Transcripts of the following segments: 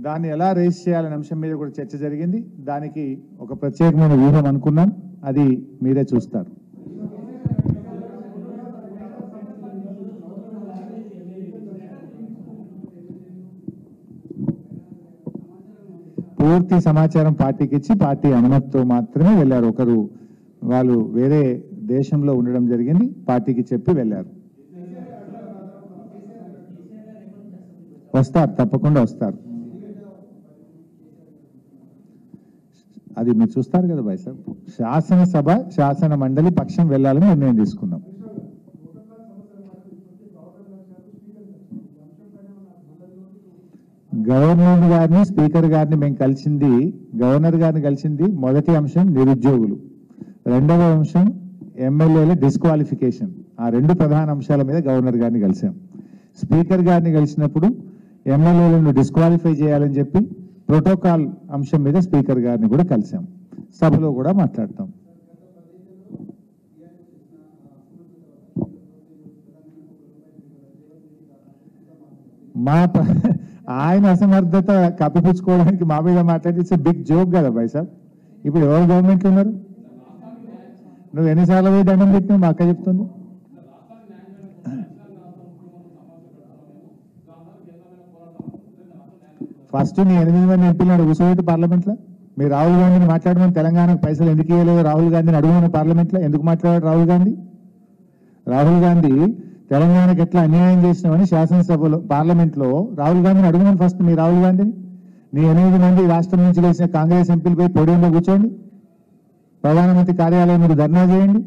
దాన్ని ఎలా రేస్ చేయాలనే అంశం మీద కూడా చర్చ జరిగింది. దానికి ఒక ప్రత్యేకమైన వ్యూహం అనుకున్నాం, అది మీరే చూస్తారు. పూర్తి సమాచారం పార్టీకి ఇచ్చి పార్టీ అనుమతితో మాత్రమే వెళ్ళారు. ఒకరు వాళ్ళు వేరే దేశంలో ఉండడం జరిగింది, పార్టీకి చెప్పి వెళ్ళారు. వస్తారు, తప్పకుండా వస్తారు. అది మీరు చూస్తారు కదా భాయ్ సాబ్. శాసనసభ శాసన మండలి పక్షం వెళ్ళాలని నిర్ణయం తీసుకున్నాం. గవర్నర్ గారిని స్పీకర్ గారిని మేము కలిసింది, గవర్నర్ గారిని కలిసింది మొదటి అంశం నిరుద్యోగులు, రెండవ అంశం ఎమ్మెల్యేల డిస్క్వాలిఫికేషన్. ఆ రెండు ప్రధాన అంశాల మీద గవర్నర్ గారిని కలిసాం. స్పీకర్ గారిని కలిసినప్పుడు ఎమ్మెల్యేలను డిస్క్వాలిఫై చేయాలని చెప్పి ప్రోటోకాల్ అంశం మీద స్పీకర్ గారిని కూడా కలిసాం. సభలో కూడా మాట్లాడతాం. ఆయన అసమర్థత కప్పిపుచ్చుకోవడానికి మా మీద మాట్లాడి ఇట్స్ బిగ్ జోక్ కదా భాయ్ సాబ్. ఇప్పుడు ఎవరు గవర్నమెంట్లో ఉన్నారు? నువ్వు ఎన్నిసార్లు పోయి దండం పెట్టినావు మా అక్క చెప్తుంది. ఫస్ట్ నీ 8 మంది ఎంపీలను కూర్చోబెట్టి పార్లమెంట్లో మీరు రాహుల్ గాంధీని మాట్లాడమని, తెలంగాణకు పైసలు ఎందుకు ఇవ్వలేదు రాహుల్ గాంధీని అడుగుమని పార్లమెంట్లో. ఎందుకు మాట్లాడాడు రాహుల్ గాంధీ? రాహుల్ గాంధీ తెలంగాణకు ఎట్లా అన్యాయం చేసినామని శాసనసభలో పార్లమెంట్లో రాహుల్ గాంధీని అడుగుమని. ఫస్ట్ మీ రాహుల్ గాంధీని నీ 8 మంది రాష్ట్రం నుంచి లేచిన కాంగ్రెస్ ఎంపీలపై పోడియంలో కూర్చోండి, ప్రధానమంత్రి కార్యాలయం మీరు ధర్నా చేయండి.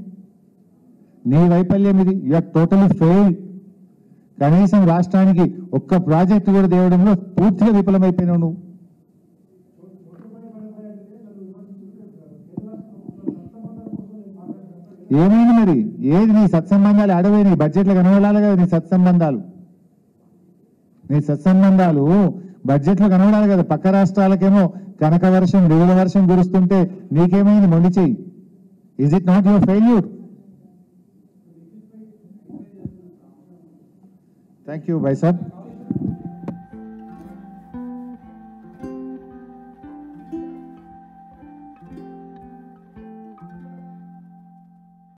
నీ వైఫల్యం ఇది. You are totally fail. కనీసం రాష్ట్రానికి ఒక్క ప్రాజెక్టు కూడా తేవడంలో పూర్తిగా విఫలమైపోయినావు నువ్వు. ఏమైంది మరి? ఏది నీ సత్సంబంధాలు అడవే? నీ బడ్జెట్లో కనబడాలి కదా నీ సత్సంబంధాలు. నీ సత్సంబంధాలు బడ్జెట్లో కనబడాలి కదా. పక్క రాష్ట్రాలకేమో కనక వర్షం వివిధ వర్షం కురుస్తుంటే నీకేమైంది? మొండి చెయ్యి. Is it not your failure? Thank you Bhai Saab.